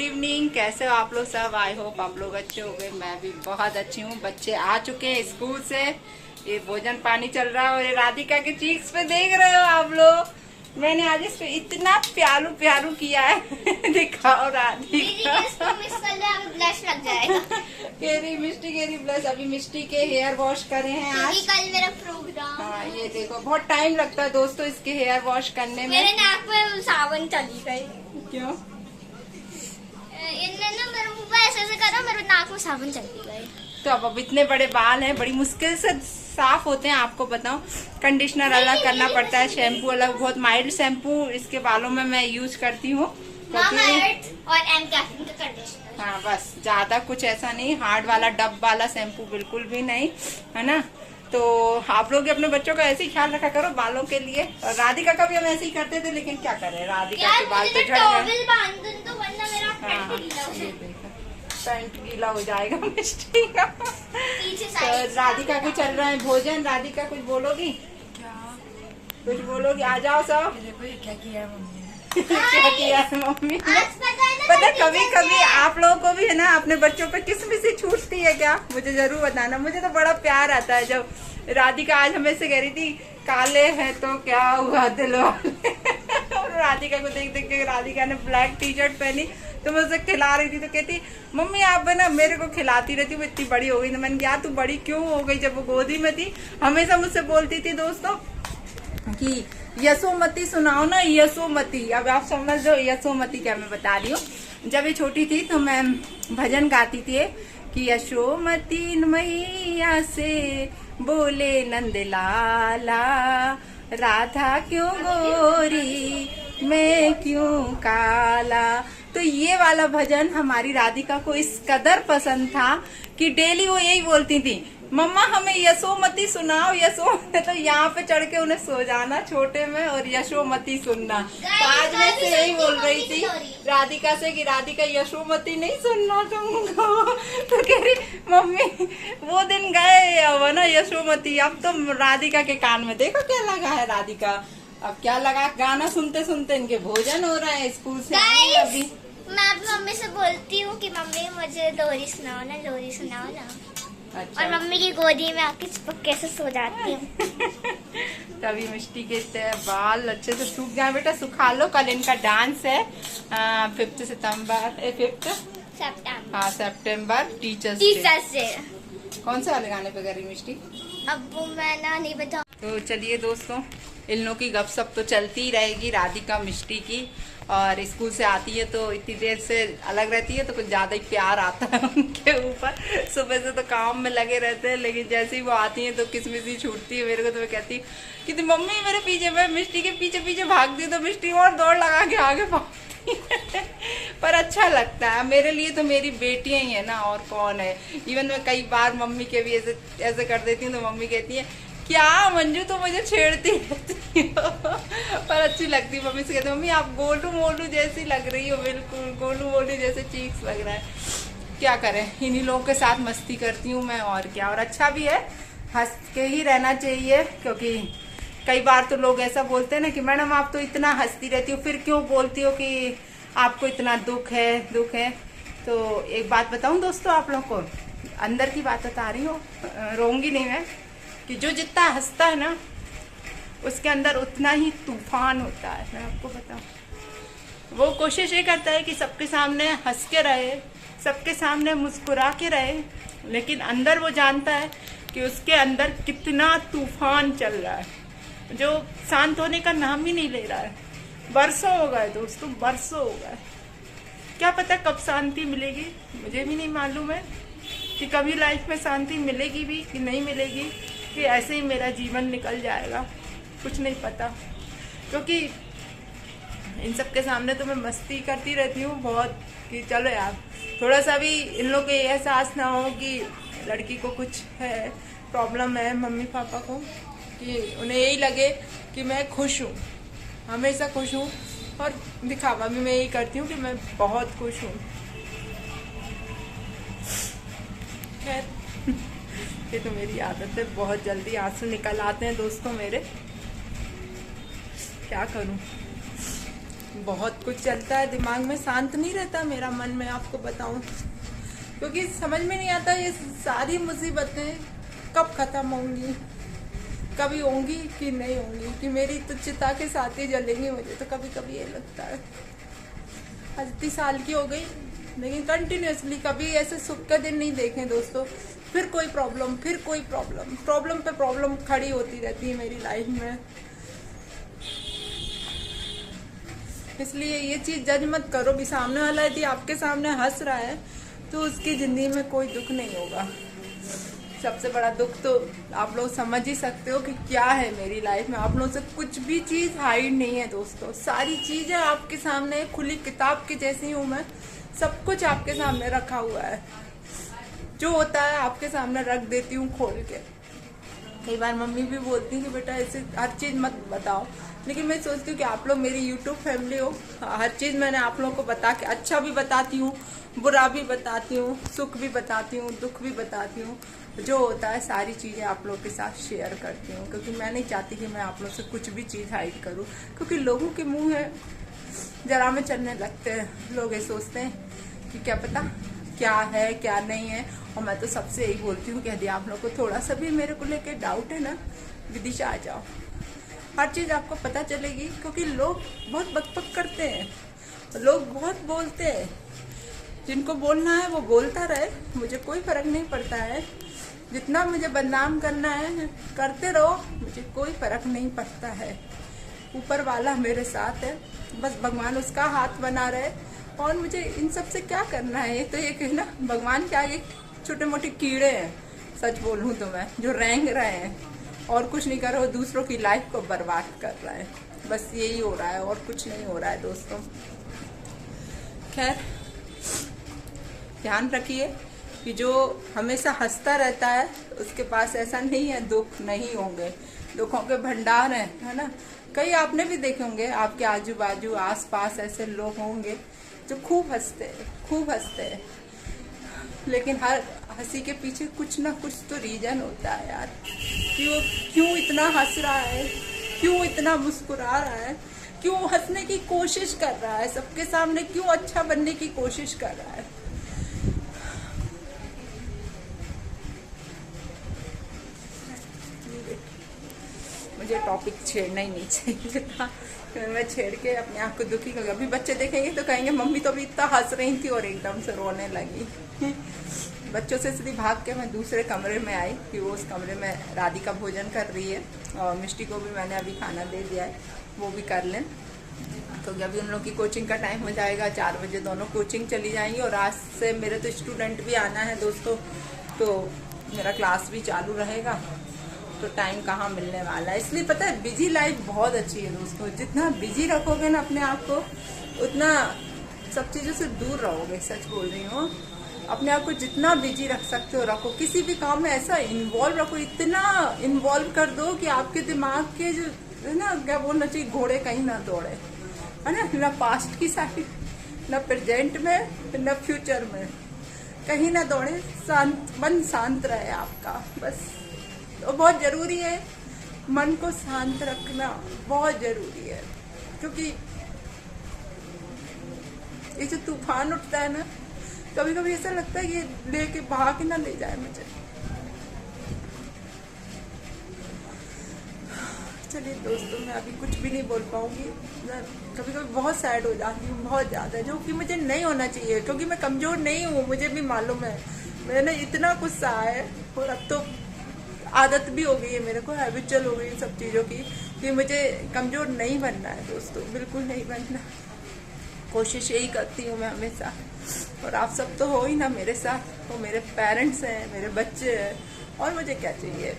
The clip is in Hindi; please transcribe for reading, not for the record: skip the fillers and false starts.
Good evening. कैसे हो आप लोग सब? आई होप आप लोग अच्छे हो गए। मैं भी बहुत अच्छी हूँ। बच्चे आ चुके हैं स्कूल से, ये भोजन पानी चल रहा है और ये राधिका के चीक्स पे देख रहे हो आप लोग। मैंने आज इस पे इतना प्यारू प्यारू किया है दिखाओ राधिका। ब्लश लग जाएगा। केरी मिष्टी केरी ब्लश। अभी मिष्टी के हेयर वॉश करे हैं आज। कल मेरा प्रोग्राम। हाँ ये देखो, बहुत टाइम लगता है दोस्तों इसके हेयर वॉश करने में। मेरे नाक में सावन चली गई। क्यों? इनने ना मेरे मुंह पे ऐसे करा, मेरे नाक में सावन चली गई। तो अब इतने बड़े बाल हैं, बड़ी मुश्किल से साफ होते हैं। आपको बताऊं, कंडीशनर अलग करना पड़ता है, शैम्पू अलग। बहुत माइल्ड शैम्पू इसके बालों में मैं यूज करती हूँ। और एम कैफीन का कंडीशनर। हाँ बस, ज्यादा कुछ ऐसा नहीं, हार्ड वाला डब वाला शैम्पू बिल्कुल भी नहीं, है ना। तो आप लोग अपने बच्चों का ऐसे ही ख्याल रखा करो बालों के लिए। और राधिका का भी हम ऐसे ही करते थे, लेकिन क्या करें, राधिका के बाल तो झड़ गए। पैंट गीला हो जाएगा मिष्टी का। तो राधिका के चल रहा है भोजन। राधिका कुछ बोलोगी? क्या? कुछ बोलोगी? आ जाओ सब। क्या किया मम्मी ने? क्या किया है मम्मी ने? पता कभी कभी आप लोगों को भी है ना अपने बच्चों पे किसमिसी छूटती है क्या? मुझे जरूर बताना। मुझे तो बड़ा प्यार आता है जब राधिका आज हमें से कह रही थी काले हैं तो क्या हुआ दिल वाले। और राधिका को देख देख के राधिका ने ब्लैक टी शर्ट पहनी, तो मैं उसे खिला रही थी तो कहती मम्मी आप ना मेरे को खिलाती रहती हूँ, इतनी बड़ी हो गई। तो मैंने कहा तू बड़ी क्यों हो गई? जब वो गोदी में थी हमेशा मुझसे बोलती थी दोस्तों कि यशोमती सुनाओ ना, यशोमती। अब आप समझ लो यशोमती क्या मैं बता रही हूँ। जब ये छोटी थी तो मैं भजन गाती थी कि यशोमती मैया से बोले नंद लाला, राधा क्यों गोरी मैं क्यों काला। तो ये वाला भजन हमारी राधिका को इस कदर पसंद था कि डेली वो यही बोलती थी मम्मा हमें यशोमती सुनाओ, यशोमती। तो यहाँ पे चढ़ के उन्हें सो जाना छोटे में और यशोमती सुनना। तो आज मैं से यही बोल रही थी राधिका से कि राधिका यशोमती नहीं सुनना तुमको। तो कह रही मम्मी वो दिन गए अब ना यशोमती। अब तो राधिका के कान में देखो क्या लगा है राधिका। अब क्या लगा, गाना सुनते सुनते इनके भोजन हो रहा है स्कूल से अभी। मैं अपनी मम्मी से बोलती हूँ कि मम्मी मुझे लोरी सुनाओ ना, लोरी सुनाओ ना। अच्छा। और मम्मी की गोदी में आके चिपक से सो जाती हूँ। तभी मिष्टी के बाल अच्छे से सूख जाए बेटा, सुखा लो। कल इनका डांस है 5 सितंबर टीचर्स डे। कौन से वाले गाने पे करी मिष्टी? अब वो मैं ना नहीं बता। तो चलिए दोस्तों, इन लोगों की गपशप तो चलती ही रहेगी, राधिका मिष्टी की। और स्कूल से आती है तो इतनी देर से अलग रहती है तो कुछ ज्यादा ही प्यार आता है उनके ऊपर। सुबह से तो काम में लगे रहते हैं, लेकिन जैसे ही वो आती है तो किसमिसी छूटती है मेरे को। तो मैं कहती कि मम्मी मेरे पीछे, मैं मिष्टी के पीछे पीछे भागती तो मिष्टी और दौड़ लगा के आगे भागती है। पर अच्छा लगता है मेरे लिए, तो मेरी बेटियां ही है ना, और कौन है। इवन मैं कई बार मम्मी के भी ऐसे कर देती हूँ तो मम्मी कहती है क्या मंजू तो मुझे छेड़ती रहती हो। पर अच्छी लगती है। मम्मी से कहती मम्मी आप गोलू मोलू जैसी लग रही हो, बिल्कुल गोलू मोलू जैसे चीक्स लग रहा है। क्या करें, इन्हीं लोगों के साथ मस्ती करती हूँ मैं, और क्या। और अच्छा भी है, हंस के ही रहना चाहिए। क्योंकि कई बार तो लोग ऐसा बोलते हैं ना कि मैडम आप तो इतना हंसती रहती हो, फिर क्यों बोलती हो कि आपको इतना दुख है। तो एक बात बताऊँ दोस्तों आप लोग को, अंदर की बात बता रही हूँ, रोऊंगी नहीं मैं, कि जो जितना हंसता है ना उसके अंदर उतना ही तूफान होता है। मैं आपको बताऊं, वो कोशिश ये करता है कि सबके सामने हंस के रहे, सबके सामने मुस्कुरा के रहे, लेकिन अंदर वो जानता है कि उसके अंदर कितना तूफान चल रहा है, जो शांत होने का नाम ही नहीं ले रहा है। बरसों हो गए दोस्तों, बरसों हो गए। क्या पता कब शांति मिलेगी, मुझे भी नहीं मालूम है कि कभी लाइफ में शांति मिलेगी भी कि नहीं मिलेगी, कि ऐसे ही मेरा जीवन निकल जाएगा, कुछ नहीं पता। क्योंकि इन सब के सामने तो मैं मस्ती करती रहती हूँ बहुत, कि चलो यार थोड़ा सा भी इन लोग को एहसास ना हो कि लड़की को कुछ है, प्रॉब्लम है मम्मी पापा को, कि उन्हें यही लगे कि मैं खुश हूँ, हमेशा खुश हूँ। और दिखावा भी मैं यही करती हूँ कि मैं बहुत खुश हूँ। खैर ये तो मेरी आदत है, बहुत जल्दी आंसू निकल आते हैं दोस्तों मेरे, क्या करूं। बहुत कुछ चलता है दिमाग में, शांत नहीं रहता मेरा मन में, आपको बताऊं, क्योंकि समझ में नहीं आता ये सारी मुसीबतें कब खत्म होंगी, कभी होंगी कि नहीं होंगी, कि मेरी तो चिता के साथ ही जलेंगी। मुझे तो कभी कभी ये लगता है, आज इतनी साल की हो गई लेकिन कंटिन्यूअसली कभी ऐसे सुख का दिन नहीं देखे दोस्तों। फिर कोई प्रॉब्लम, फिर कोई प्रॉब्लम, प्रॉब्लम पे प्रॉब्लम खड़ी होती रहती है मेरी लाइफ में। इसलिए ये चीज जज मत करो भी सामने वाला यदि आपके सामने हंस रहा है तो उसकी जिंदगी में कोई दुख नहीं होगा। सबसे बड़ा दुख तो आप लोग समझ ही सकते हो कि क्या है मेरी लाइफ में। आप लोगों से कुछ भी चीज हाइड नहीं है दोस्तों, सारी चीजें आपके सामने खुली किताब की जैसी हूँ मैं, सब कुछ आपके सामने रखा हुआ है। जो होता है आपके सामने रख देती हूँ खोल के। कई बार मम्मी भी बोलती है कि बेटा ऐसे हर चीज मत बताओ, लेकिन मैं सोचती हूँ कि आप लोग मेरी YouTube फैमिली हो, हर चीज मैंने आप लोगों को बता के, अच्छा भी बताती हूँ, बुरा भी बताती हूँ, सुख भी बताती हूँ, दुख भी बताती हूँ। जो होता है सारी चीजें आप लोग के साथ शेयर करती हूँ, क्योंकि मैं नहीं चाहती कि मैं आप लोग से कुछ भी चीज हाइड करूँ, क्योंकि लोगों के मुंह है जरा में चलने लगते हैं। लोग ये सोचते हैं कि क्या पता क्या है क्या नहीं है। और मैं तो सबसे यही बोलती हूँ कि यदि आप लोग को थोड़ा सा भी मेरे को लेके डाउट है ना, विदिशा आ जाओ, हर चीज आपको पता चलेगी। क्योंकि लोग बहुत बकबक करते हैं, लोग बहुत बोलते हैं, जिनको बोलना है वो बोलता रहे, मुझे कोई फर्क नहीं पड़ता है। जितना मुझे बदनाम करना है करते रहो, मुझे कोई फर्क नहीं पड़ता है। ऊपर वाला मेरे साथ है, बस भगवान उसका हाथ बना रहे। और मुझे इन सब से क्या करना है, ये तो एक है ना, भगवान के आगे छोटे मोटे कीड़े हैं, सच बोलूं तो मैं, जो रेंग रहे हैं और कुछ नहीं कर रहे, दूसरों की लाइफ को बर्बाद कर रहा है। बस यही हो रहा है और कुछ नहीं हो रहा है दोस्तों। खैर, ध्यान रखिए कि जो हमेशा हंसता रहता है उसके पास ऐसा नहीं है दुख नहीं होंगे, दुखों के भंडार हैं, है ना। कई आपने भी देखे होंगे, आपके आजू बाजू आस पास ऐसे लोग होंगे जो खूब हंसते हैं, लेकिन हर हंसी के पीछे कुछ ना कुछ तो रीजन होता है यार, कि वो क्यों इतना हंस रहा है, क्यों इतना मुस्कुरा रहा है, क्यों हंसने की कोशिश कर रहा है, सबके सामने क्यों अच्छा बनने की कोशिश कर रहा है। मुझे टॉपिक छेड़ना ही नहीं चाहिए था, मैं छेड़ के अपने आप को दुखी कर। अभी बच्चे देखेंगे तो कहेंगे मम्मी तो अभी इतना हंस रही थी और एकदम से रोने लगी। बच्चों से सीधी भाग के मैं दूसरे कमरे में आई कि वो उस कमरे में राधिका भोजन कर रही है और मिष्टी को भी मैंने अभी खाना दे दिया है, वो भी कर लें। तो अभी उन लोग की कोचिंग का टाइम हो जाएगा, 4 बजे दोनों कोचिंग चली जाएंगी। और आज से मेरे तो स्टूडेंट भी आना है दोस्तों, तो मेरा क्लास भी चालू रहेगा, तो टाइम कहाँ मिलने वाला है। इसलिए पता है बिजी लाइफ बहुत अच्छी है दोस्तों, जितना बिजी रखोगे ना अपने आप को, उतना सब चीज़ों से दूर रहोगे। सच बोल रही हूँ, अपने आप को जितना बिजी रख सकते हो रखो, किसी भी काम में ऐसा इन्वॉल्व रखो, इतना इन्वॉल्व कर दो कि आपके दिमाग के जो है ना, क्या बोलना चाहिए, घोड़े कहीं ना दौड़े, है ना पास्ट की साइड, ना प्रेजेंट में, ना फ्यूचर में, कहीं ना दौड़े, शांत मन शांत रहे आपका बस। तो बहुत जरूरी है मन को शांत रखना, बहुत जरूरी है, क्योंकि ये जो तूफान उठता है ना, कभी कभी ऐसा लगता है ये लेके बहा के ना ले जाए मुझे। चलिए दोस्तों, मैं अभी कुछ भी नहीं बोल पाऊंगी। मैं कभी कभी बहुत सैड हो जाती हूँ, बहुत ज़्यादा, जो कि मुझे नहीं होना चाहिए, क्योंकि मैं कमज़ोर नहीं हूँ, मुझे भी मालूम है। मैंने इतना गुस्सा है और अब तो आदत भी हो गई है मेरे को, हैबिचुअल हो गई इन सब चीज़ों की, कि मुझे कमज़ोर नहीं बनना है दोस्तों, बिल्कुल नहीं बनना। कोशिश यही करती हूँ मैं हमेशा, और आप सब तो हो ही ना मेरे साथ, वो मेरे पेरेंट्स हैं, मेरे बच्चे हैं, और मुझे क्या चाहिए।